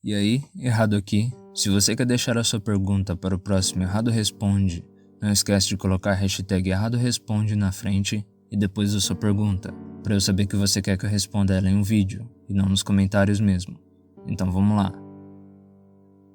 E aí, Errado aqui. Se você quer deixar a sua pergunta para o próximo Errado Responde, não esquece de colocar a hashtag Errado Responde na frente e depois da sua pergunta, para eu saber que você quer que eu responda ela em um vídeo e não nos comentários mesmo. Então vamos lá.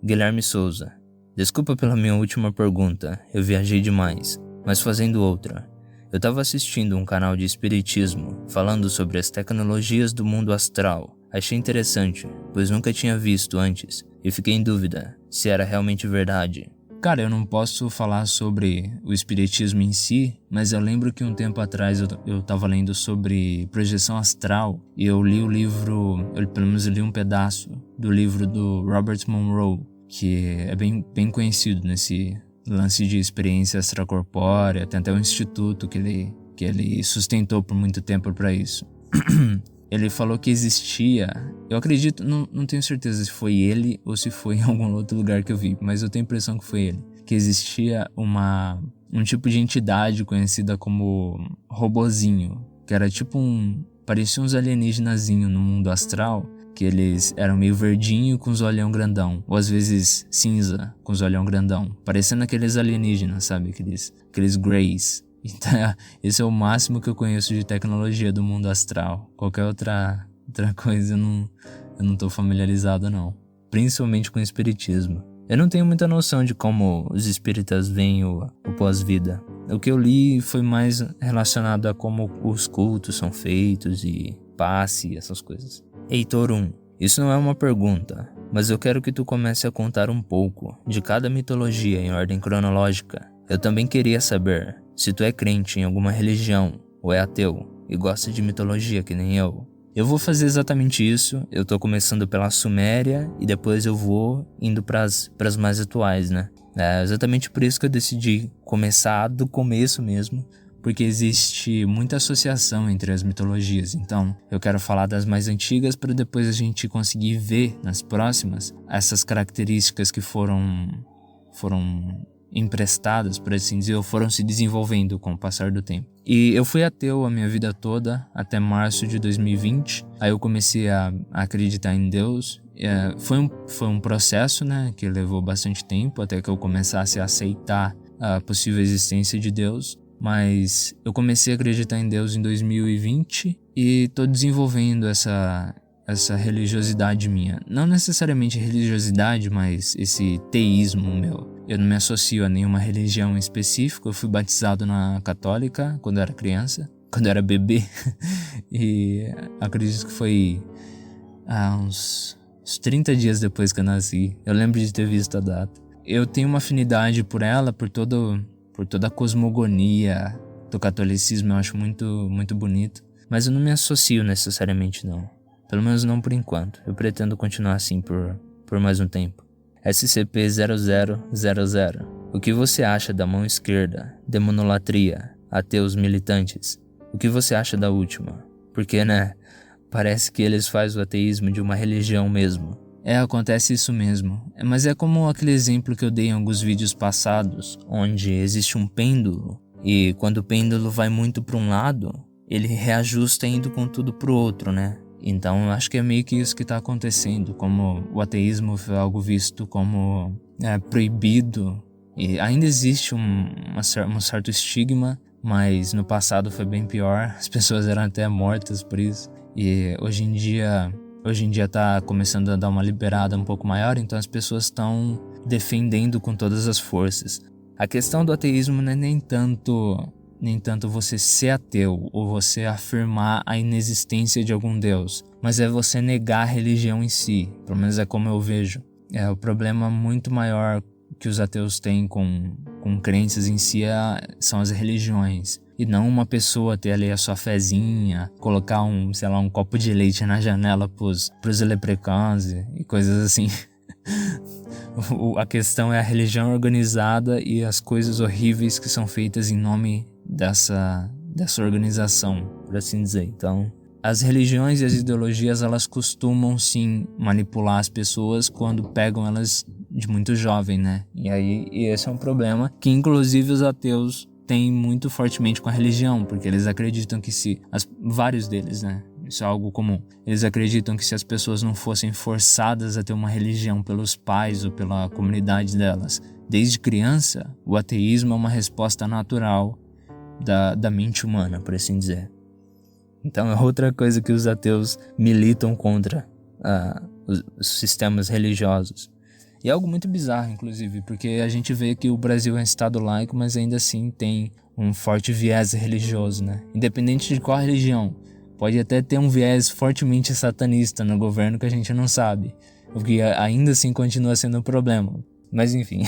Guilherme Souza. Desculpa pela minha última pergunta, eu viajei demais, mas fazendo outra. Eu estava assistindo um canal de espiritismo falando sobre as tecnologias do mundo astral. Achei interessante, pois nunca tinha visto antes e fiquei em dúvida se era realmente verdade. Cara, eu não posso falar sobre o espiritismo em si, mas eu lembro que um tempo atrás eu tava lendo sobre projeção astral e eu li o livro, pelo menos eu li um pedaço do livro do Robert Monroe, que é bem conhecido nesse lance de experiência extracorpórea. Tem até um instituto que ele sustentou por muito tempo para isso. Ele falou que existia, eu acredito, não tenho certeza se foi ele ou se foi em algum outro lugar que eu vi, mas eu tenho a impressão que foi ele, que existia um tipo de entidade conhecida como robozinho, que era tipo parecia uns alienígenazinho no mundo astral, que eles eram meio verdinho com os olhão grandão, ou às vezes cinza com os olhão grandão, parecendo aqueles alienígenas, sabe, aqueles greys. Então, esse é o máximo que eu conheço de tecnologia do mundo astral. Qualquer outra coisa eu não tô familiarizado não. Principalmente com o espiritismo. Eu não tenho muita noção de como os espíritas veem o pós-vida. O que eu li foi mais relacionado a como os cultos são feitos e passe e essas coisas. Heitor 1. Isso não é uma pergunta, mas eu quero que tu comece a contar um pouco de cada mitologia em ordem cronológica. Eu também queria saber se tu é crente em alguma religião ou é ateu e gosta de mitologia que nem eu. Eu vou fazer exatamente isso. Eu tô começando pela Suméria e depois eu vou indo pras mais atuais, né? É exatamente por isso que eu decidi começar do começo mesmo, porque existe muita associação entre as mitologias. Então eu quero falar das mais antigas para depois a gente conseguir ver nas próximas essas características que foram emprestadas, por assim dizer, ou foram se desenvolvendo com o passar do tempo. E eu fui ateu a minha vida toda, até março de 2020. Aí eu comecei a acreditar em Deus. Foi um processo, né, que levou bastante tempo até que eu começasse a aceitar a possível existência de Deus. Mas eu comecei a acreditar em Deus em 2020 e tô desenvolvendo essa religiosidade minha. Não necessariamente religiosidade, mas esse teísmo meu. Eu não me associo a nenhuma religião específica. Eu fui batizado na católica quando eu era criança, quando eu era bebê. E acredito que foi uns 30 dias depois que eu nasci. Eu lembro de ter visto a data. Eu tenho uma afinidade por ela, por toda a cosmogonia do catolicismo. Eu acho muito bonito. Mas eu não me associo necessariamente não. Pelo menos não por enquanto. Eu pretendo continuar assim por mais um tempo. SCP-0000. O que você acha da mão esquerda? Demonolatria. Ateus militantes. O que você acha da última? Porque, né? Parece que eles fazem o ateísmo de uma religião mesmo. Acontece isso mesmo. Mas é como aquele exemplo que eu dei em alguns vídeos passados, onde existe um pêndulo, e quando o pêndulo vai muito para um lado, ele reajusta indo com tudo pro outro, né? Então eu acho que é meio que isso que está acontecendo, como o ateísmo foi algo visto como proibido, e ainda existe um certo estigma, mas no passado foi bem pior, as pessoas eram até mortas por isso, e hoje em dia tá começando a dar uma liberada um pouco maior, então as pessoas estão defendendo com todas as forças. A questão do ateísmo não é nem tanto você ser ateu ou você afirmar a inexistência de algum Deus, mas é você negar a religião em si, pelo menos é como eu vejo. O problema muito maior que os ateus têm com crenças em si são as religiões, e não uma pessoa ter ali a sua fezinha, colocar um copo de leite na janela pros leprechauns e coisas assim. A questão é a religião organizada e as coisas horríveis que são feitas em nome dessa organização, por assim dizer. Então, as religiões e as ideologias, elas costumam sim manipular as pessoas quando pegam elas de muito jovem, né? E esse é um problema que inclusive os ateus têm muito fortemente com a religião, porque eles acreditam que vários deles, né? Isso é algo comum. Eles acreditam que se as pessoas não fossem forçadas a ter uma religião pelos pais ou pela comunidade delas, desde criança, o ateísmo é uma resposta natural da mente humana, por assim dizer. Então é outra coisa que os ateus militam contra os sistemas religiosos. E é algo muito bizarro, inclusive, porque a gente vê que o Brasil é um estado laico, mas ainda assim tem um forte viés religioso, né? Independente de qual religião, pode até ter um viés fortemente satanista no governo que a gente não sabe, o que ainda assim continua sendo um problema. Mas enfim.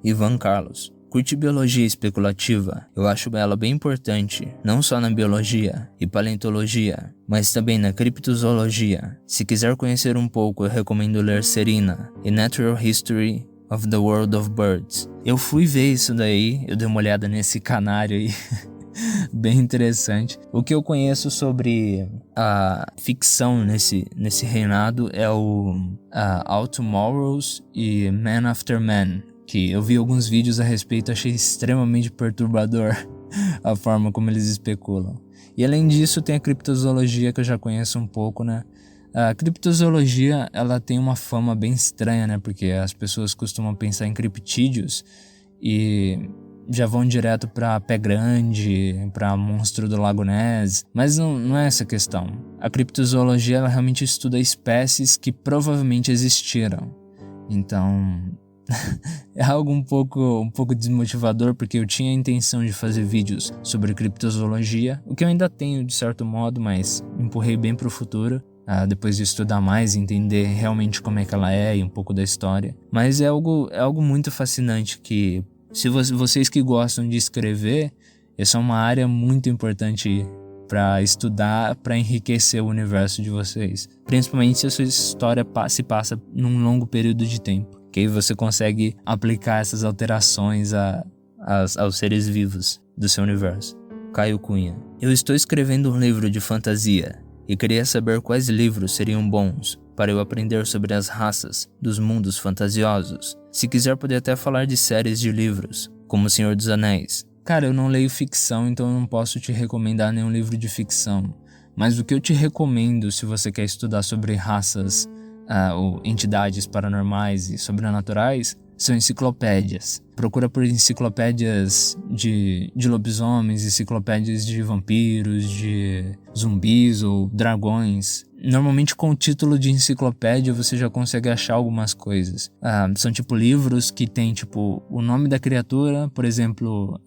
Ivan Carlos. Curte biologia especulativa? Eu acho ela bem importante, não só na biologia e paleontologia, mas também na criptozoologia. Se quiser conhecer um pouco, eu recomendo ler Serena, A Natural History of the World of Birds. Eu fui ver isso daí, eu dei uma olhada nesse canário aí, bem interessante. O que eu conheço sobre a ficção nesse reinado é o All Tomorrows e Man After Man, que eu vi alguns vídeos a respeito, achei extremamente perturbador a forma como eles especulam. E além disso tem a criptozoologia, que eu já conheço um pouco, né? A criptozoologia, ela tem uma fama bem estranha, né? Porque as pessoas costumam pensar em criptídeos e já vão direto pra Pé Grande, pra Monstro do Lago Ness. Mas não é essa a questão. A criptozoologia, ela realmente estuda espécies que provavelmente existiram. Então é algo um pouco desmotivador, porque eu tinha a intenção de fazer vídeos sobre criptozoologia, o que eu ainda tenho de certo modo, mas empurrei bem pro futuro, depois de estudar mais e entender realmente como é que ela é e um pouco da história. Mas é algo muito fascinante que, se vocês que gostam de escrever, essa é uma área muito importante para estudar, para enriquecer o universo de vocês, principalmente se a sua história se passa num longo período de tempo. Que aí você consegue aplicar essas alterações aos seres vivos do seu universo. Caio Cunha. Eu estou escrevendo um livro de fantasia e queria saber quais livros seriam bons para eu aprender sobre as raças dos mundos fantasiosos. Se quiser, pode até falar de séries de livros, como O Senhor dos Anéis. Cara, eu não leio ficção, então eu não posso te recomendar nenhum livro de ficção. Mas o que eu te recomendo, se você quer estudar sobre raças ou entidades paranormais e sobrenaturais, são enciclopédias. Procura por enciclopédias de lobisomens, enciclopédias de vampiros, de zumbis ou dragões. Normalmente com o título de enciclopédia você já consegue achar algumas coisas. São tipo livros que tem tipo o nome da criatura, por exemplo,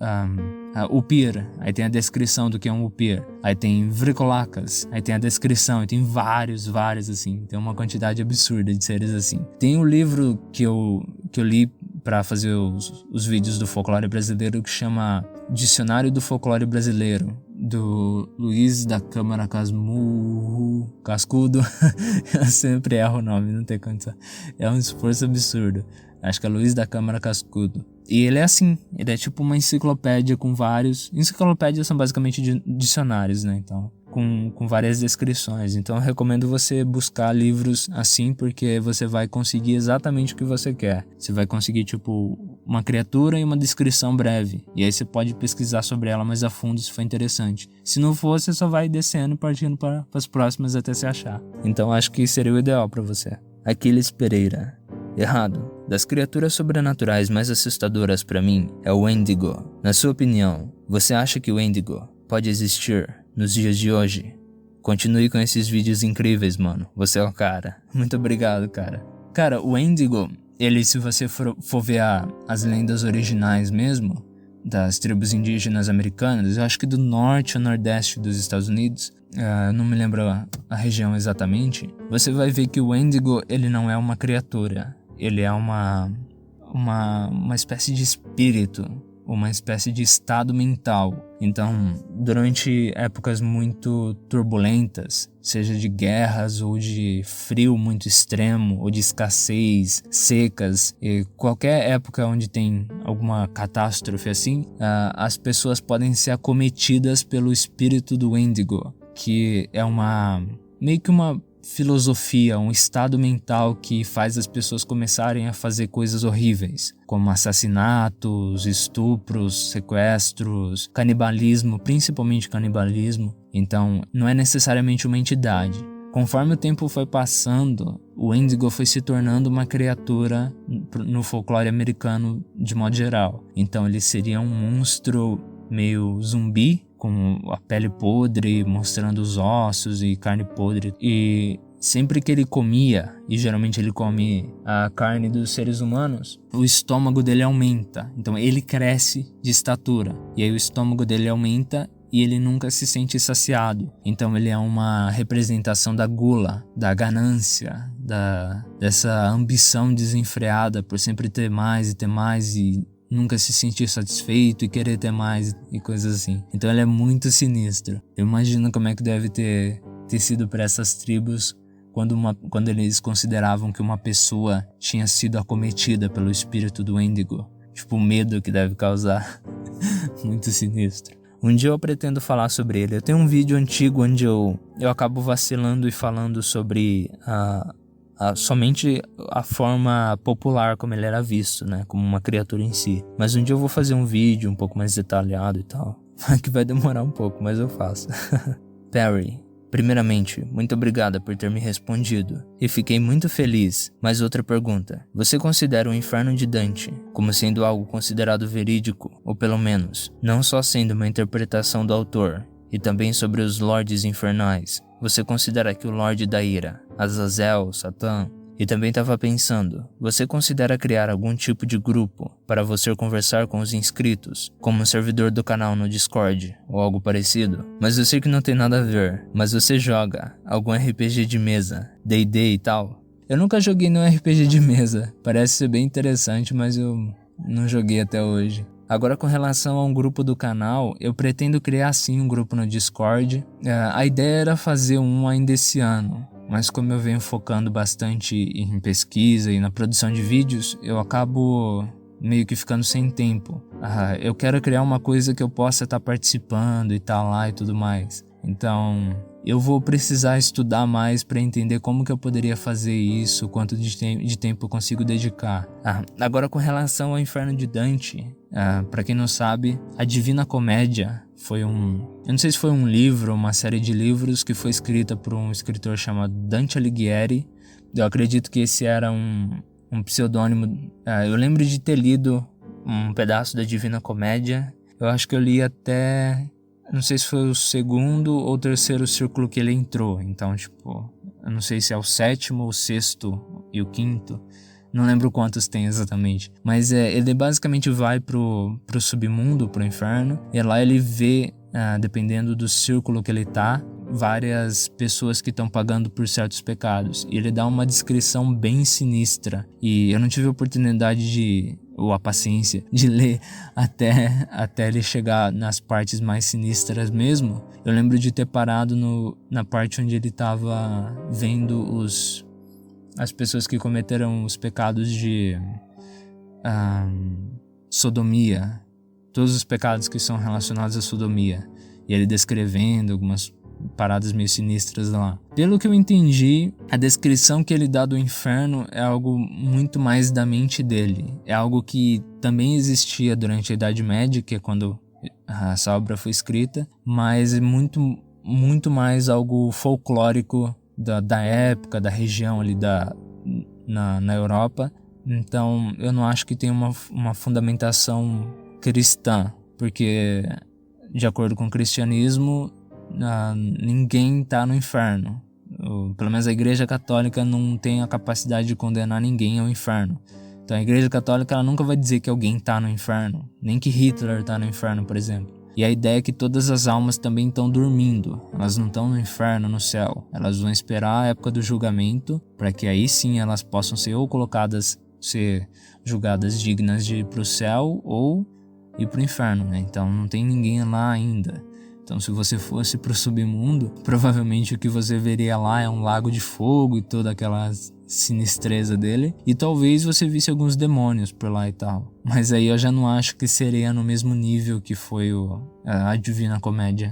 Upir, aí tem a descrição do que é um Upir. Aí tem Vricolacas, aí tem a descrição, e tem vários assim. Tem uma quantidade absurda de seres assim. Tem um livro que eu li para fazer os vídeos do folclore brasileiro, que chama Dicionário do Folclore Brasileiro, do Luiz da Câmara Cascudo. Eu sempre erro o nome, não tem condição. É um esforço absurdo. Acho que é Luiz da Câmara Cascudo. E ele é assim, ele é tipo uma enciclopédia com vários... Enciclopédias são basicamente dicionários, né? Então, com várias descrições. Então eu recomendo você buscar livros assim, porque você vai conseguir exatamente o que você quer. Você vai conseguir tipo uma criatura e uma descrição breve. E aí você pode pesquisar sobre ela mais a fundo se for interessante. Se não for, você só vai descendo, partindo para as próximas até se achar. Então acho que seria o ideal para você. Aquiles Pereira. Errado. Das criaturas sobrenaturais mais assustadoras para mim é o Wendigo. Na sua opinião, você acha que o Wendigo pode existir nos dias de hoje? Continue com esses vídeos incríveis, mano. Você é o cara. Muito obrigado, cara. Cara, o Wendigo, ele, se você for ver as lendas originais mesmo, das tribos indígenas americanas, eu acho que do norte ou nordeste dos Estados Unidos, eu não me lembro a região exatamente, você vai ver que o Wendigo, ele não é uma criatura. Ele é uma espécie de espírito, uma espécie de estado mental. Então, durante épocas muito turbulentas, seja de guerras ou de frio muito extremo, ou de escassez, secas, e qualquer época onde tem alguma catástrofe assim, as pessoas podem ser acometidas pelo espírito do Wendigo, que é meio que uma filosofia, um estado mental que faz as pessoas começarem a fazer coisas horríveis, como assassinatos, estupros, sequestros, canibalismo, principalmente canibalismo. Então, não é necessariamente uma entidade. Conforme o tempo foi passando, o Wendigo foi se tornando uma criatura no folclore americano de modo geral. Então ele seria um monstro meio zumbi, com a pele podre, mostrando os ossos e carne podre. E sempre que ele comia, e geralmente ele come a carne dos seres humanos, o estômago dele aumenta. Então ele cresce de estatura. E aí o estômago dele aumenta e ele nunca se sente saciado. Então ele é uma representação da gula, da ganância, dessa ambição desenfreada por sempre ter mais e nunca se sentir satisfeito e querer ter mais e coisas assim. Então ele é muito sinistro. Eu imagino como é que deve ter sido para essas tribos quando eles consideravam que uma pessoa tinha sido acometida pelo espírito do Wendigo. Tipo, o medo que deve causar. Muito sinistro. Um dia eu pretendo falar sobre ele. Eu tenho um vídeo antigo onde eu acabo vacilando e falando sobre somente a forma popular como ele era visto, né? Como uma criatura em si. Mas um dia eu vou fazer um vídeo um pouco mais detalhado e tal. Que vai demorar um pouco, mas eu faço. Perry, primeiramente, muito obrigada por ter me respondido. E fiquei muito feliz. Mas outra pergunta. Você considera o Inferno de Dante como sendo algo considerado verídico? Ou pelo menos, não só sendo uma interpretação do autor, e também sobre os Lordes Infernais. Você considera que o Lorde da Ira, Azazel, Satã, e também estava pensando, você considera criar algum tipo de grupo para você conversar com os inscritos, como um servidor do canal no Discord, ou algo parecido? Mas eu sei que não tem nada a ver, mas você joga algum RPG de mesa, D&D e tal? Eu nunca joguei no RPG de mesa, parece ser bem interessante, mas eu não joguei até hoje. Agora, com relação a um grupo do canal, eu pretendo criar sim um grupo no Discord. A ideia era fazer um ainda esse ano, mas como eu venho focando bastante em pesquisa e na produção de vídeos, eu acabo meio que ficando sem tempo. Eu quero criar uma coisa que eu possa estar participando e estar lá e tudo mais. Então, eu vou precisar estudar mais para entender como que eu poderia fazer isso, quanto de tempo eu consigo dedicar. Agora, com relação ao Inferno de Dante, para quem não sabe, a Divina Comédia foi eu não sei se foi um livro ou uma série de livros que foi escrita por um escritor chamado Dante Alighieri. Eu acredito que esse era um pseudônimo. Eu lembro de ter lido um pedaço da Divina Comédia. Eu acho que eu li até... Não sei se foi o segundo ou terceiro círculo que ele entrou. Então, tipo, eu não sei se é o sétimo, o sexto e o quinto. Não lembro quantos tem exatamente. Mas ele basicamente vai pro submundo, pro inferno. E lá ele vê, dependendo do círculo que ele tá, várias pessoas que estão pagando por certos pecados. E ele dá uma descrição bem sinistra. E eu não tive a oportunidade ou a paciência de ler até ele chegar nas partes mais sinistras mesmo. Eu lembro de ter parado na parte onde ele estava vendo as pessoas que cometeram os pecados de sodomia, todos os pecados que são relacionados à sodomia, e ele descrevendo algumas paradas meio sinistras lá. Pelo que eu entendi, a descrição que ele dá do inferno é algo muito mais da mente dele. É algo que também existia durante a Idade Média, que é quando essa obra foi escrita, mas é muito mais algo folclórico da época, da região ali na Europa. Então eu não acho que tem uma fundamentação cristã, porque de acordo com o cristianismo, ninguém está no inferno. Pelo menos a Igreja Católica não tem a capacidade de condenar ninguém ao inferno. Então a Igreja Católica ela nunca vai dizer que alguém está no inferno, nem que Hitler está no inferno, por exemplo. E a ideia é que todas as almas também estão dormindo. Elas não estão no inferno, no céu. Elas vão esperar a época do julgamento, para que aí sim elas possam ser ser julgadas dignas de ir para o céu ou ir para o inferno, né? Então não tem ninguém lá ainda. Então se você fosse pro submundo, provavelmente o que você veria lá é um lago de fogo e toda aquela sinistreza dele. E talvez você visse alguns demônios por lá e tal. Mas aí eu já não acho que seria no mesmo nível que foi a Divina Comédia.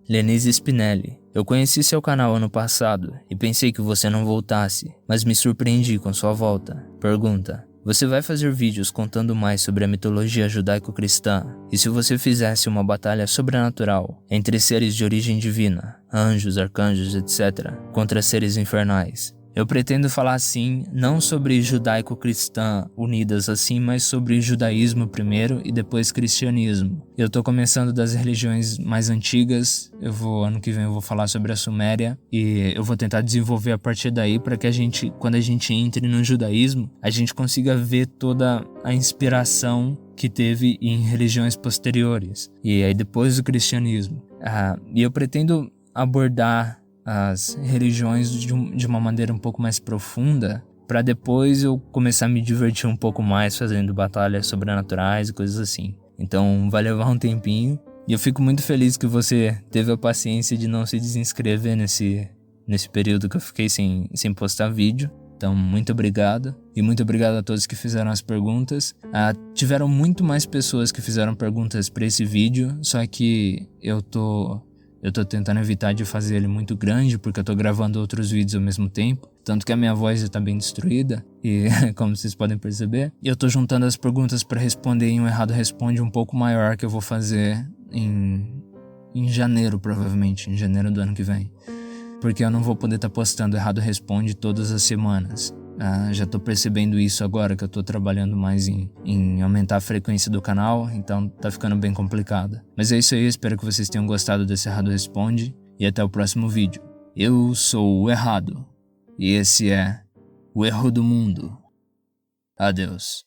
Lenise Spinelli. Eu conheci seu canal ano passado e pensei que você não voltasse, mas me surpreendi com sua volta. Pergunta: você vai fazer vídeos contando mais sobre a mitologia judaico-cristã? E se você fizesse uma batalha sobrenatural entre seres de origem divina, anjos, arcanjos, etc., contra seres infernais? Eu pretendo falar assim, não sobre judaico-cristã unidas assim, mas sobre judaísmo primeiro e depois cristianismo. Eu tô começando das religiões mais antigas, ano que vem eu vou falar sobre a Suméria e eu vou tentar desenvolver a partir daí para que quando a gente entre no judaísmo, a gente consiga ver toda a inspiração que teve em religiões posteriores. E aí depois o cristianismo. E eu pretendo abordar as religiões de uma maneira um pouco mais profunda, para depois eu começar a me divertir um pouco mais fazendo batalhas sobrenaturais e coisas assim. Então vai levar um tempinho, e eu fico muito feliz que você teve a paciência de não se desinscrever nesse período que eu fiquei sem postar vídeo. Então, muito obrigado. E muito obrigado a todos que fizeram as perguntas. Tiveram muito mais pessoas que fizeram perguntas para esse vídeo, só que eu tô tentando evitar de fazer ele muito grande, porque eu tô gravando outros vídeos ao mesmo tempo. Tanto que a minha voz já tá bem destruída, e como vocês podem perceber. E eu tô juntando as perguntas para responder em um Errado Responde um pouco maior, que eu vou fazer em janeiro, provavelmente, em janeiro do ano que vem. Porque eu não vou poder estar postando Errado Responde todas as semanas. Já tô percebendo isso agora, que eu tô trabalhando mais em aumentar a frequência do canal, então tá ficando bem complicado. Mas é isso aí, espero que vocês tenham gostado desse Errado Responde, e até o próximo vídeo. Eu sou o Errado, e esse é o Erro do Mundo. Adeus.